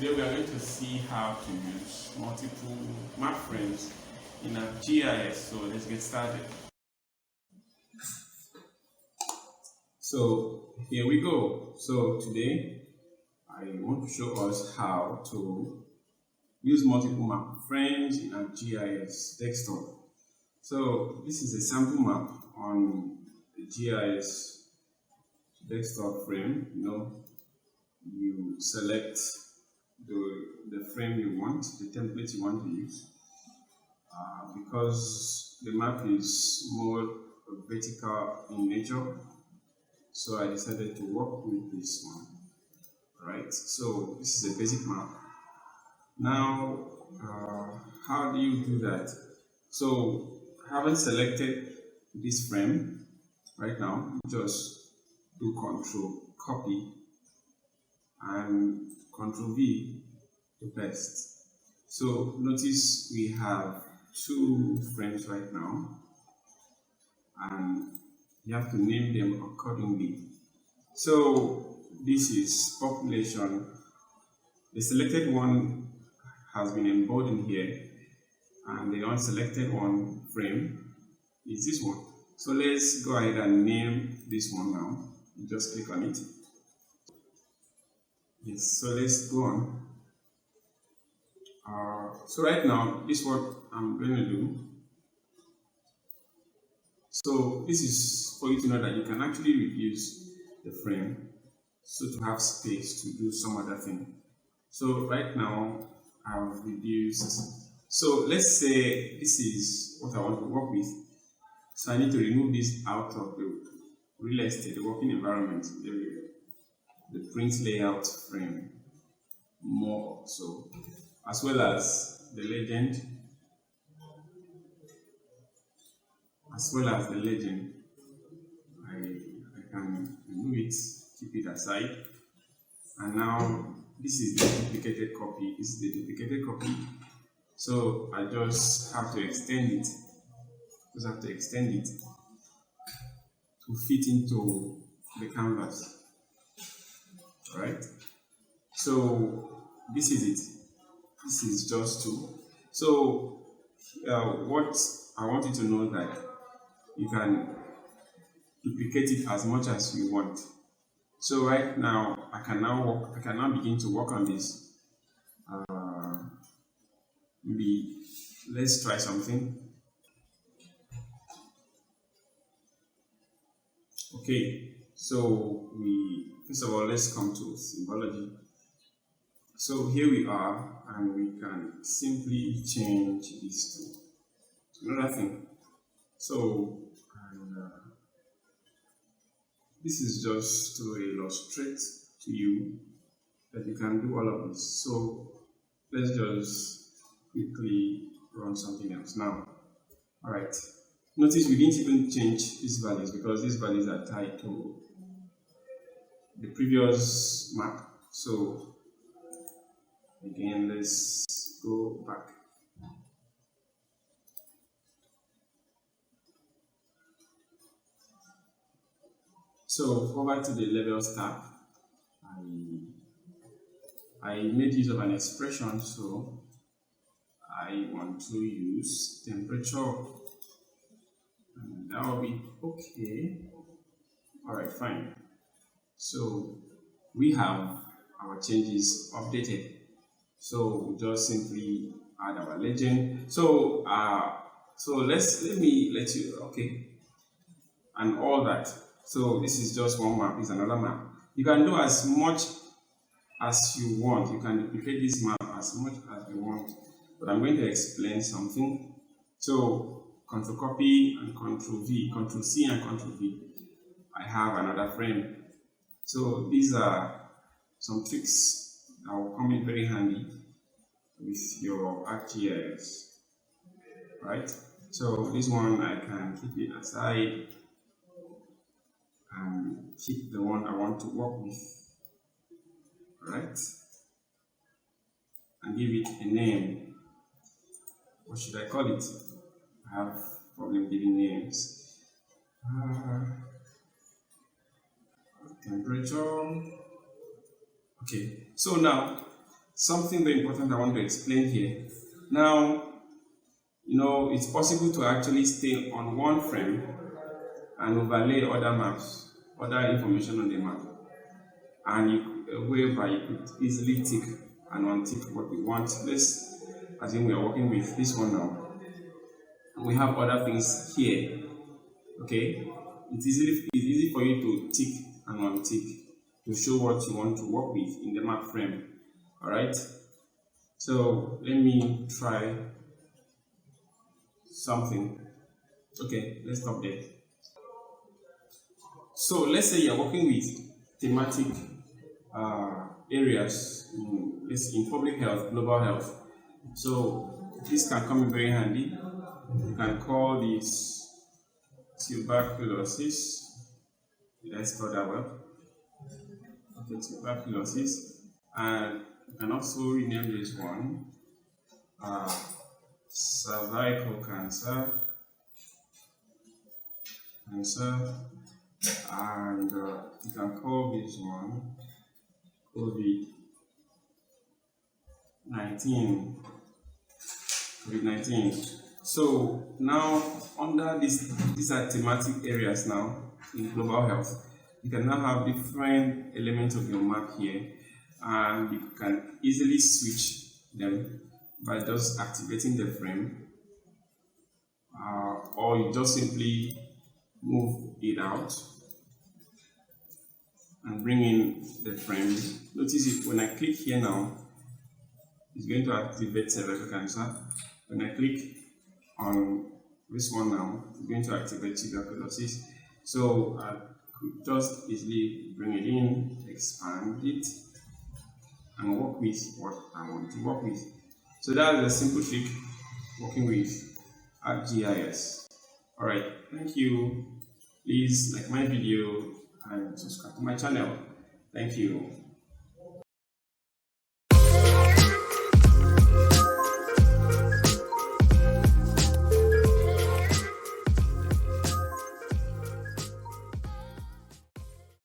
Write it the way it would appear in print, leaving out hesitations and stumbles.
Today we are going to see how to use multiple map frames in ArcGIS. So let's get started. So here we go. So today I want to show us how to use multiple map frames in ArcGIS Desktop. So this is a sample map on the GIS Desktop frame. You select the frame you want, the template you want to use. Because the map is more vertical in nature, so I decided to work with this one. Alright, so this is a basic map. Now, how do you do that? So, having selected this frame right now, just do Control Copy and Control V to paste. So notice we have two frames right now, and you have to name them accordingly. So this is population. The selected one has been emboldened here, and the unselected one frame is this one. So let's go ahead and name this one now. Just click on it. Yes, so let's go on. So right now, this is what I'm going to do. So this is for you to know that you can actually reduce the frame, so to have space to do some other thing. So right now, I've reduced. So let's say this is what I want to work with. So I need to remove this out of the real estate, the working environment, the print layout frame more so, as well as the legend, I can remove it, keep it aside. And now this is the duplicated copy. This is the duplicated copy. So I just have to extend it. To fit into the canvas. Alright. So this is it. This is just two. So what I want you to know that you can duplicate it as much as you want. So right now I can now begin to work on this. Maybe let's try something. Okay, so first of all, let's come to symbology. So here we are, and we can simply change this to another thing. So this is just to illustrate to you that you can do all of this. So let's just quickly run something else now. All right. Notice we didn't even change these values because these values are tied to the previous map. So again, let's go back. So over to the levels tab, I made use of an expression, so I want to use temperature, and that will be okay. Alright, fine. So we have our changes updated. So we'll just simply add our legend. So let me let you, okay, and all that. So this is just one map, this is another map. You can do as much as you want. You can duplicate this map as much as you want. But I'm going to explain something. So Control Copy and Control V, Control C and Control V. I have another frame. So these are some tricks that will come in very handy with your ArcGIS. Right? So this one I can keep it aside and keep the one I want to work with. Alright? And give it a name. What should I call it? I have problem giving names. Temperature. Okay, so now something very important I want to explain here. Now, it's possible to actually stay on one frame and overlay other maps, other information on the map, and whereby you could easily tick and untick what we want. Let's assume we are working with this one now, and we have other things here. Okay, it's easy for you to tick and untick to show what you want to work with in the map frame. All right. So let me try something. Okay, let's stop there. So let's say you're working with thematic areas in public health, global health. So this can come in very handy. You can call this tuberculosis. Did I spell that well? Okay, tuberculosis. And you can also rename this one cervical cancer, and you can call this one COVID-19. So now under these are thematic areas now in global health. You can now have different elements of your map here, and you can easily switch them by just activating the frame, or you just simply move it out and bring in the frame. Notice it when I click here now, it's going to activate cervical cancer. When I click on this one now, it's going to activate tuberculosis. So I could just easily bring it in, expand it, and work with what I want to work with. So that's a simple trick working with ArcGIS. Alright, thank you. Please like my video and subscribe to my channel. Thank you.